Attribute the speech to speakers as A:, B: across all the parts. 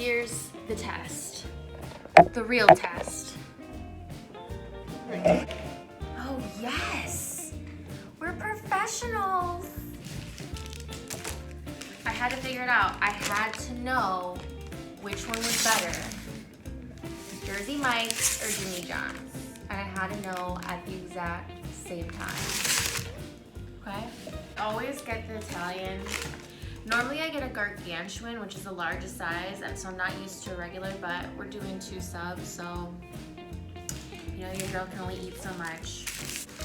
A: here's the test. The real test. Oh, yes. We're professionals. I had to figure it out. I had to know which one was better. Jersey Mike's or Jimmy John's. And I had to know at the exact same time. Okay? Always get the Italian. Normally I get a gargantuan, which is the largest size, and so I'm not used to a regular, but we're doing 2 subs, so you know your girl can only eat so much.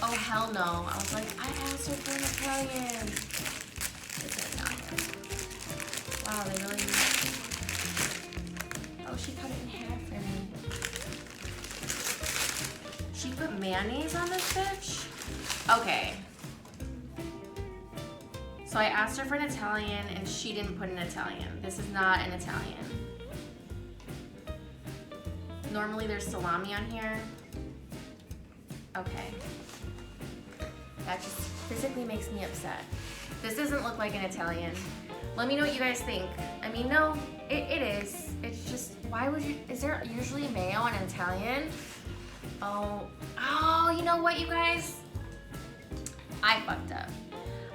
A: Oh hell no. I was like, I asked her for an Italian. It's an Italian. Wow, they really... Oh, she cut it in half for me. She put mayonnaise on this bitch? Okay. So I asked her for an Italian and she didn't put an Italian. This is not an Italian. Normally there's salami on here. Okay. That just physically makes me upset. This doesn't look like an Italian. Let me know what you guys think. I mean, no, it is. It's just, why would you, is there usually mayo on an Italian? Oh, you know what, you guys? I fucked up.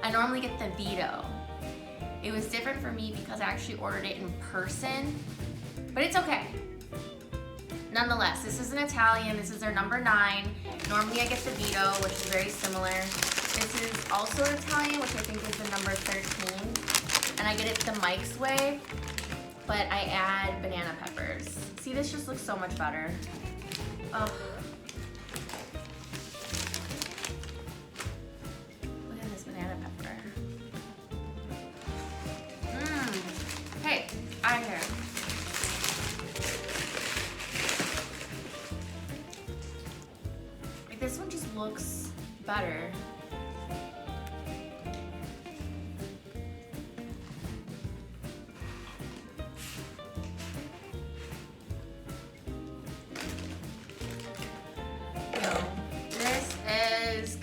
A: I normally get the Vito. It was different for me because I actually ordered it in person, but it's okay. Nonetheless, this is an Italian. This is their number 9. Normally I get the Vito, which is very similar. This is also an Italian, which I think is the number 13. And I get it the Mike's way, but I add banana peppers. See, this just looks so much better. Oh. Look at this banana pepper. Hey, I hear. Like, this one just looks better.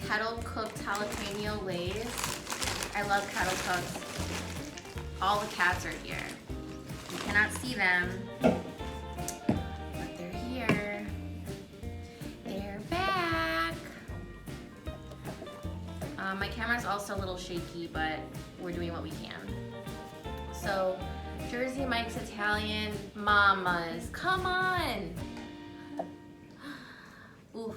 A: Kettle cooked jalapeno lays. I love kettle cooked. All the cats are here. You cannot see them, but they're here. They're back. My camera's also a little shaky, but we're doing what we can. So, Jersey Mike's Italian mamas, come on. Oof.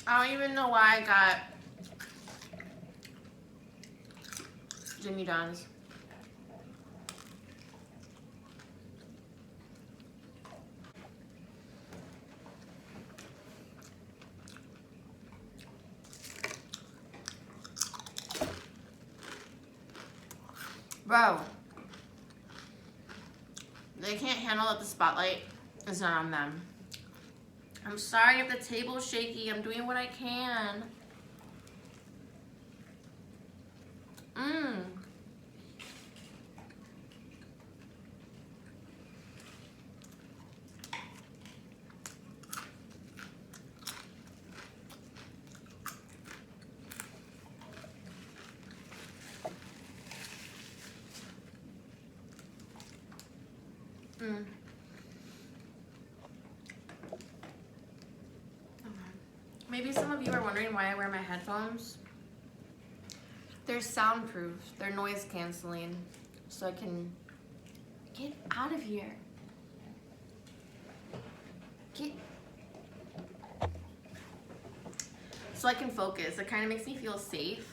A: I don't even know why I got Jimmy John's. Bro. They can't handle that the spotlight is not on them. I'm sorry if the table's shaky. I'm doing what I can. Maybe some of you are wondering why I wear my headphones. They're soundproof. They're noise canceling. So I can get out of here. So I can focus. It kind of makes me feel safe.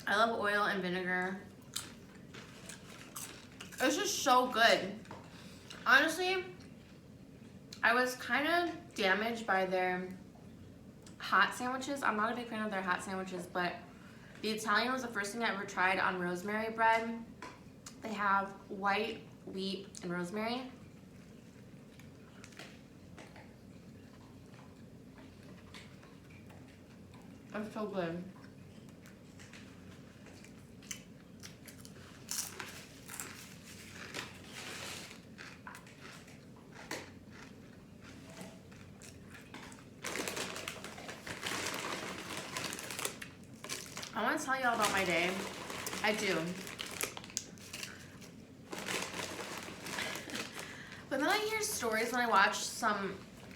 A: I love oil and vinegar. It's just so good. Honestly, I was kind of damaged by their hot sandwiches. I'm not a big fan of their hot sandwiches, but the Italian was the first thing I ever tried on rosemary bread. They have white wheat and rosemary. It's so good. I want to tell you all about my day. I do. But then I hear stories when I watch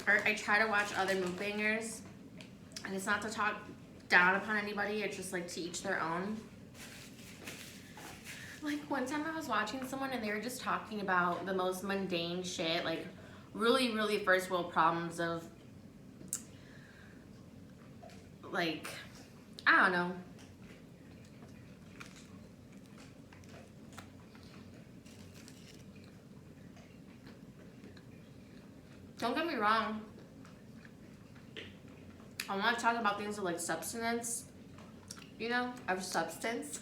A: or I try to watch other mukbangers, and it's not to talk down upon anybody, it's just like to each their own. Like one time I was watching someone and they were just talking about the most mundane shit, like really, really first world problems of, like, I don't know. Don't get me wrong. I want to talk about things of like substance, you know, of substance.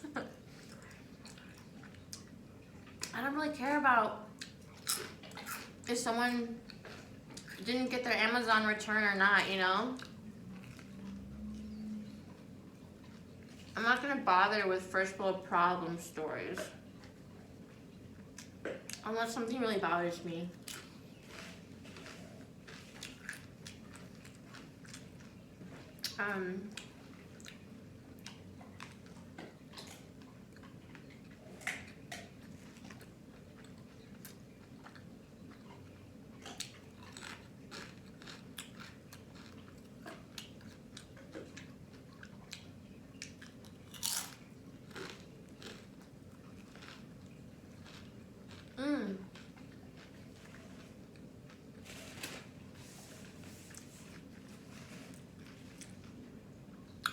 A: I don't really care about if someone didn't get their Amazon return or not, you know. I'm not gonna bother with first world problem stories unless something really bothers me.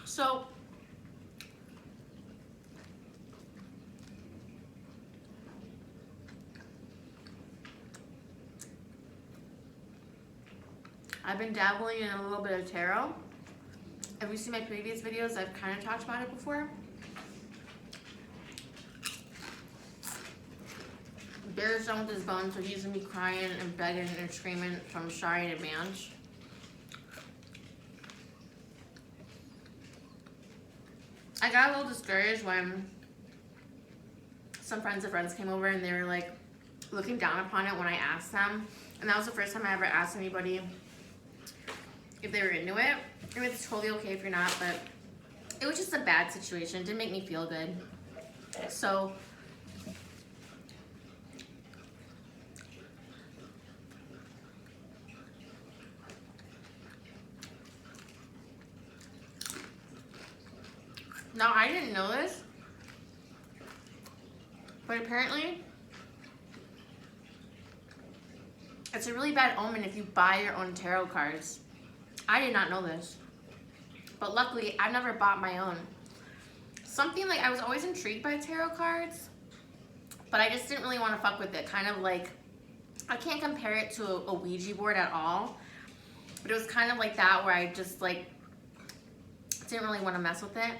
A: So, I've been dabbling in a little bit of tarot. If you see my previous videos, I've kind of talked about it before. Bear's done with his bones, so he's gonna be crying and begging and screaming, so I'm sorry in advance. I got a little discouraged when some friends of friends came over and they were like looking down upon it when I asked them. And that was the first time I ever asked anybody if they were into it. I mean, it's totally okay if you're not, but it was just a bad situation. It didn't make me feel good. So now, I didn't know this, but apparently it's a really bad omen if you buy your own tarot cards. I did not know this, but luckily I've never bought my own. Something like, I was always intrigued by tarot cards, but I just didn't really want to fuck with it. Kind of like, I can't compare it to a Ouija board at all, but it was kind of like that where I just like didn't really want to mess with it.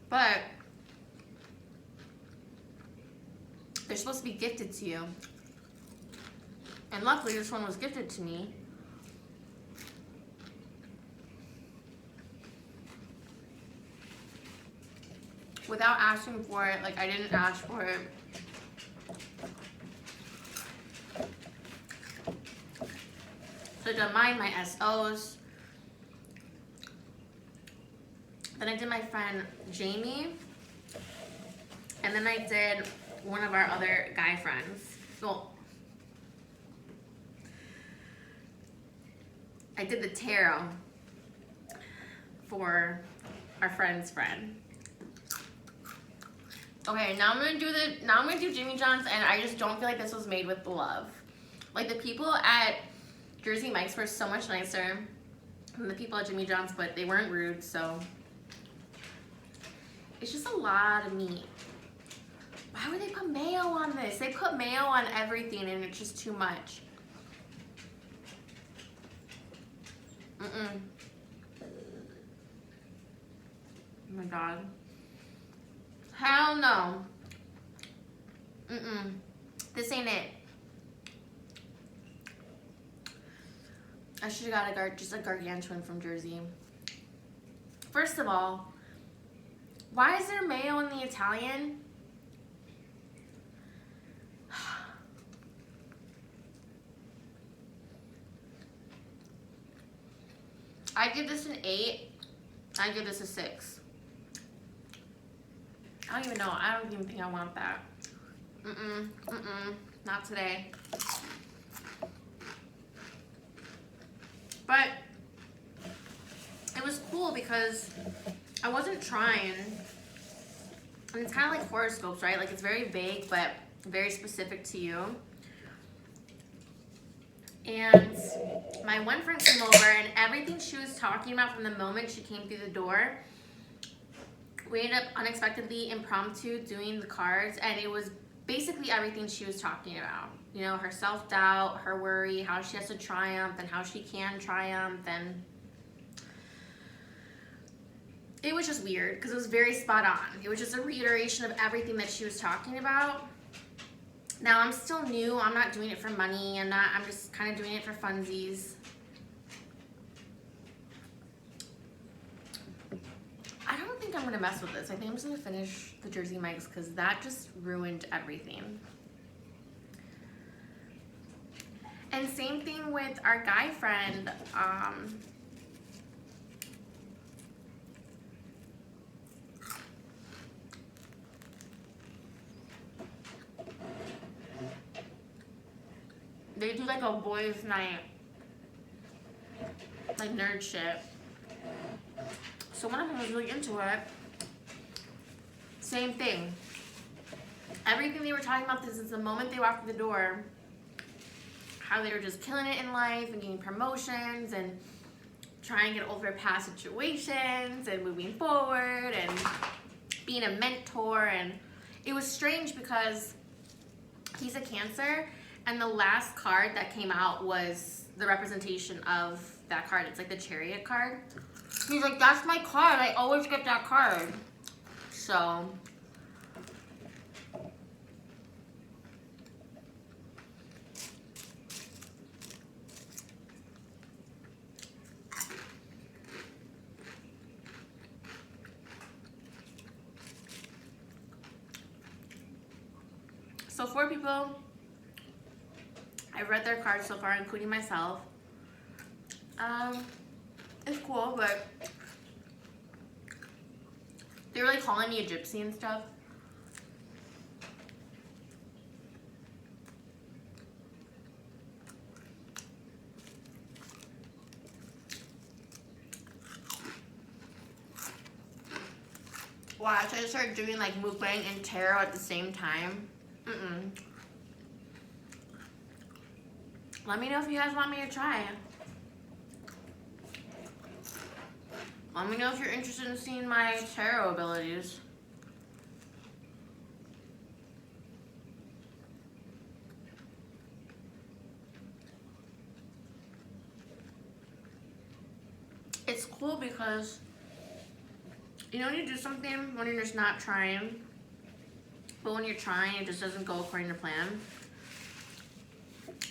A: But they're supposed to be gifted to you. And luckily this one was gifted to me. Without asking for it, like I didn't ask for it. So I did mine, my SOs. Then I did my friend Jamie, and then I did one of our other guy friends. Well, I did the tarot for our friend's friend. Okay, now I'm gonna do Jimmy John's, and I just don't feel like this was made with love. Like the people at Jersey Mike's were so much nicer than the people at Jimmy John's, but they weren't rude, so It's just a lot of meat. Why would they put mayo on this? They put mayo on everything and it's just too much. Mm-mm. Oh my god. Hell no. Mm-mm. This ain't it. I should have got just a gargantuan from Jersey. First of all, why is there mayo in the Italian? I give this an 8. I give this a 6. I don't even know. I don't even think I want that. Not today. But it was cool because I wasn't trying. And it's kind of like horoscopes, right? Like it's very vague, but very specific to you. And my one friend came over and everything she was talking about from the moment she came through the door, we ended up unexpectedly impromptu doing the cards, and it was basically everything she was talking about. You know, her self-doubt, her worry, how she has to triumph and how she can triumph, and it was just weird because it was very spot on. It was just a reiteration of everything that she was talking about. Now, I'm still new. I'm not doing it for money. I'm just kind of doing it for funsies. I don't think I'm going to mess with this. I think I'm just going to finish the Jersey Mike's because that just ruined everything. And same thing with our guy friend. They do like a boys' night, like nerd shit. So one of them was really into it. Same thing. Everything they were talking about this is the moment they walked through the door, how they were just killing it in life and getting promotions and trying to get over past situations and moving forward and being a mentor. And it was strange because he's a Cancer. And the last card that came out was the representation of that card. It's like the Chariot card. He's like, that's my card. I always get that card. So. So 4 people. I've read their cards so far, including myself. It's cool, but they were like calling me a gypsy and stuff. Watch, I just started doing like Mukbang and tarot at the same time. Let me know if you guys want me to try. Let me know if you're interested in seeing my tarot abilities. It's cool because you know when you do something when you're just not trying, but when you're trying it just doesn't go according to plan.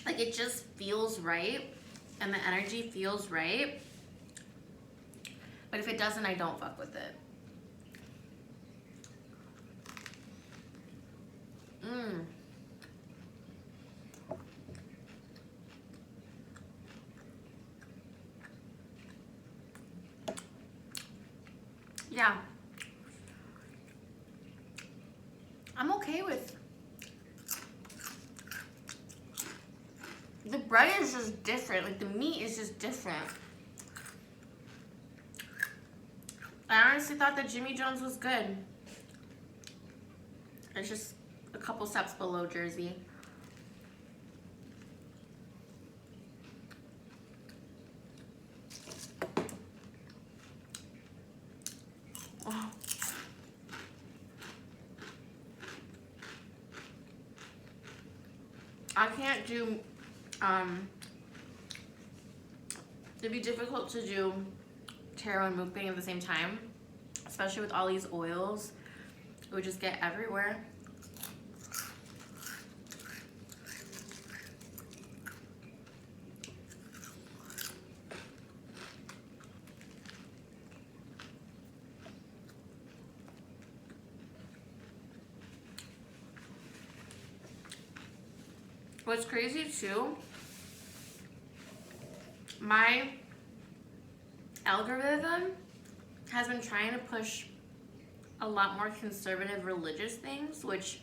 A: Like it just feels right and the energy feels right. But if it doesn't, I don't fuck with it. Yeah. I'm okay with. The bread is just different. Like the meat is just different. I honestly thought that Jimmy John's was good. It's just a couple steps below Jersey. Oh. I can't do, it'd be difficult to do tarot and mukbang at the same time, especially with all these oils. It would just get everywhere. What's crazy too, my algorithm has been trying to push a lot more conservative religious things, which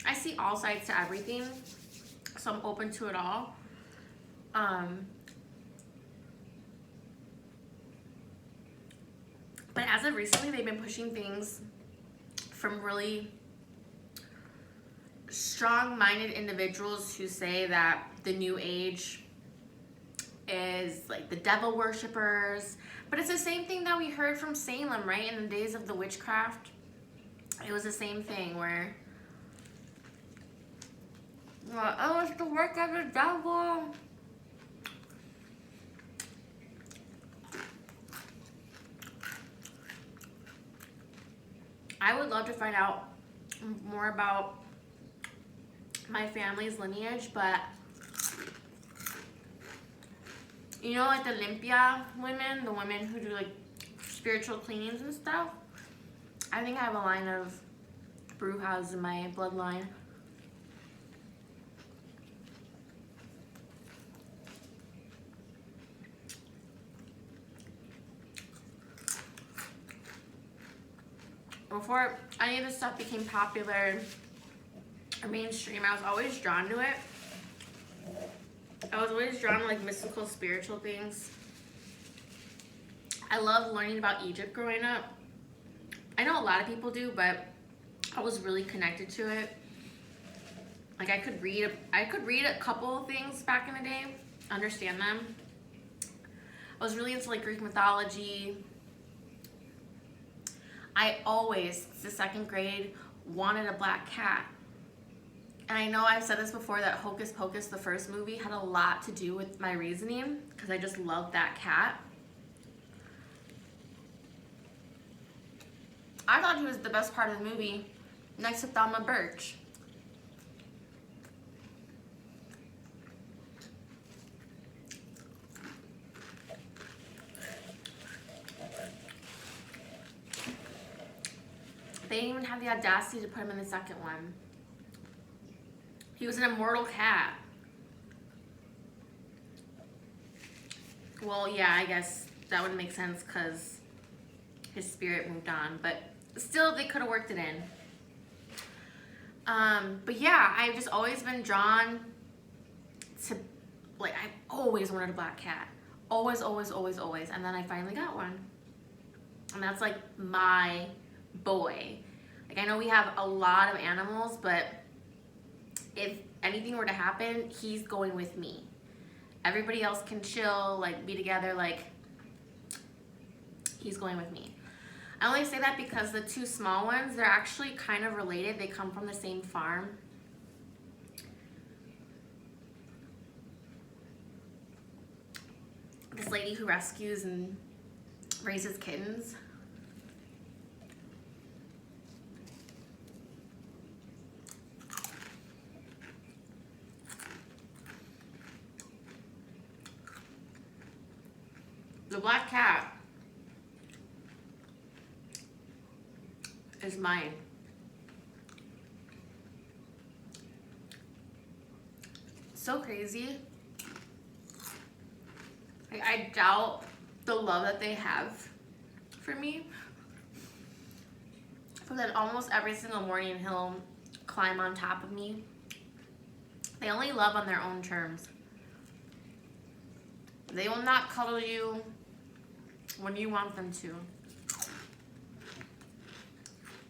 A: I see all sides to everything, so I'm open to it all. But as of recently, they've been pushing things from really strong-minded individuals who say that the new age is like the devil worshippers, but it's the same thing that we heard from Salem, right? In the days of the witchcraft, it was the same thing where, well, oh, it's the work of the devil. I would love to find out more about my family's lineage, but you know, like the limpia women, the women who do like spiritual cleanings and stuff, I think I have a line of brujas in my bloodline. Before any of this stuff became popular or mainstream, I was always drawn to it. I was always drawn to like mystical, spiritual things. I loved learning about Egypt growing up. I know a lot of people do, but I was really connected to it. Like I could read a couple of things back in the day, understand them. I was really into like Greek mythology. I always, since second grade, wanted a black cat. And I know I've said this before that Hocus Pocus, the first movie, had a lot to do with my reasoning because I just loved that cat. I thought he was the best part of the movie, next to Thelma Birch. They didn't even have the audacity to put him in the second one. He was an immortal cat. Well, yeah, I guess that would make sense because his spirit moved on, but still they could have worked it in. But yeah, I've just always been drawn to, like, I've always wanted a black cat. Always, always, always, always. And then I finally got one. And that's like my boy. Like, I know we have a lot of animals, but if anything were to happen, he's going with me. Everybody else can chill, like, be together, like, he's going with me. I only say that because the two small ones, they're actually kind of related. They come from the same farm. This lady who rescues and raises kittens. The black cat is mine. So crazy. Like, I doubt the love that they have for me. But then almost every single morning he'll climb on top of me. They only love on their own terms. They will not cuddle you when you want them to.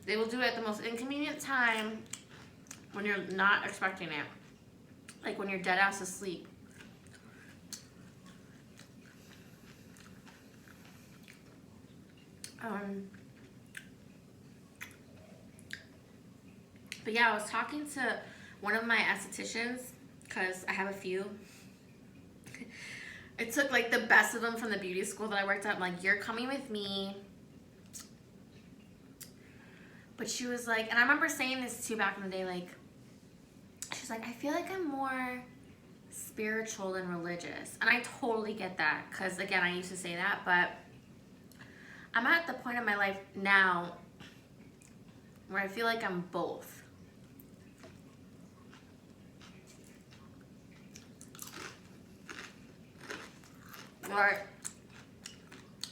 A: They will do it at the most inconvenient time when you're not expecting it. Like when you're dead ass asleep. But yeah, I was talking to one of my estheticians because I have a few. I took like the best of them from the beauty school that I worked at. I'm like, you're coming with me. But she was like, and I remember saying this too back in the day, like, she's like, I feel like I'm more spiritual than religious. And I totally get that, because again, I used to say that, but I'm at the point in my life now where I feel like I'm both. Or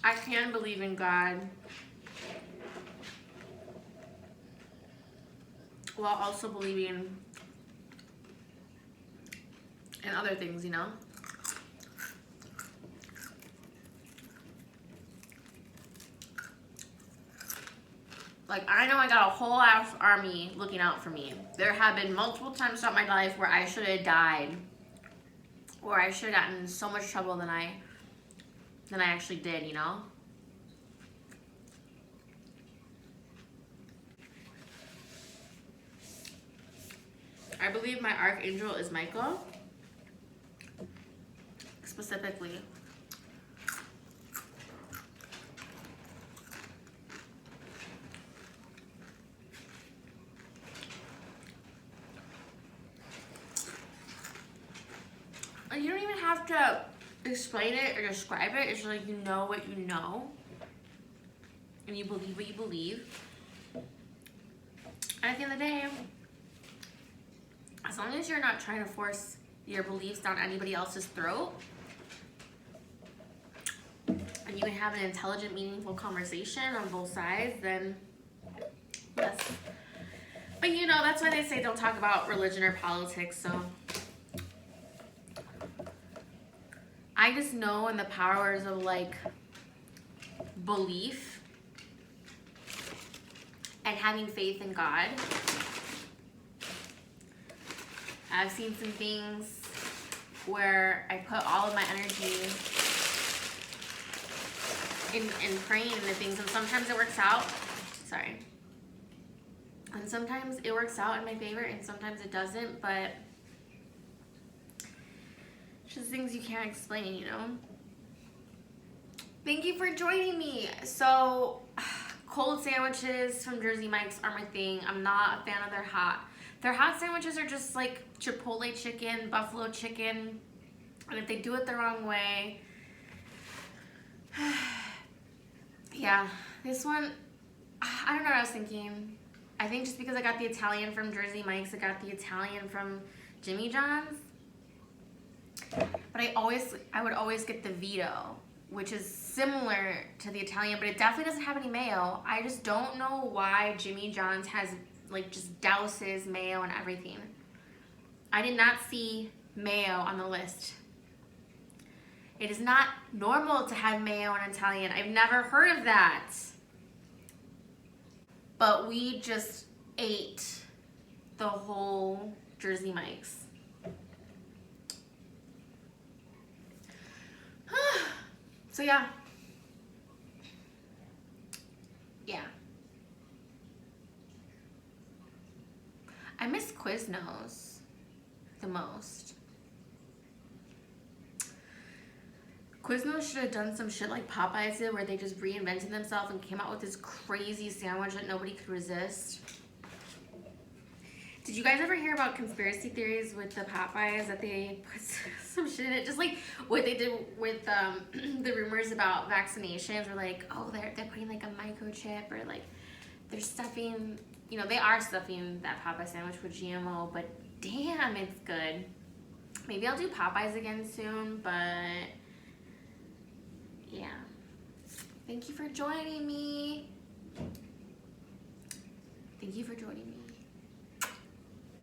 A: I can believe in God while also believing in other things, you know? Like, I know I got a whole ass army looking out for me. There have been multiple times throughout my life where I should have died, or I should have gotten in so much trouble than I actually did, you know? I believe my archangel is Michael, specifically. You don't even have to explain it or describe it. It's just like, you know what you know, and you believe what you believe. And at the end of the day, as long as you're not trying to force your beliefs down anybody else's throat, and you can have an intelligent, meaningful conversation on both sides, then yes. But you know, that's why they say don't talk about religion or politics, so. I just know in the powers of like belief and having faith in God. I've seen some things where I put all of my energy in praying into things, and sometimes it works out. Sorry. And sometimes it works out in my favor, and sometimes it doesn't, but it's just things you can't explain, you know? Thank you for joining me. So, cold sandwiches from Jersey Mike's are my thing. I'm not a fan of their hot. Their hot sandwiches are just like Chipotle chicken, buffalo chicken, and if they do it the wrong way, yeah, this one, I don't know what I was thinking. I think just because I got the Italian from Jersey Mike's, I got the Italian from Jimmy John's, but I would always get the Vito, which is similar to the Italian, but it definitely doesn't have any mayo. I just don't know why Jimmy John's has like just douses mayo and everything. I did not see mayo on the list. It is not normal to have mayo in Italian. I've never heard of that. But we just ate the whole Jersey Mike's. So yeah. Yeah. I miss Quiznos the most. Quiznos should have done some shit like Popeyes did, where they just reinvented themselves and came out with this crazy sandwich that nobody could resist. Did you guys ever hear about conspiracy theories with the Popeyes, that they put some shit in it? Just like what they did with the rumors about vaccinations, or like, oh, they're putting like a microchip, or like they're stuffing, you know, they are stuffing that Popeye sandwich with GMO, but damn, it's good. Maybe I'll do Popeyes again soon, but yeah. Thank you for joining me. Thank you for joining me.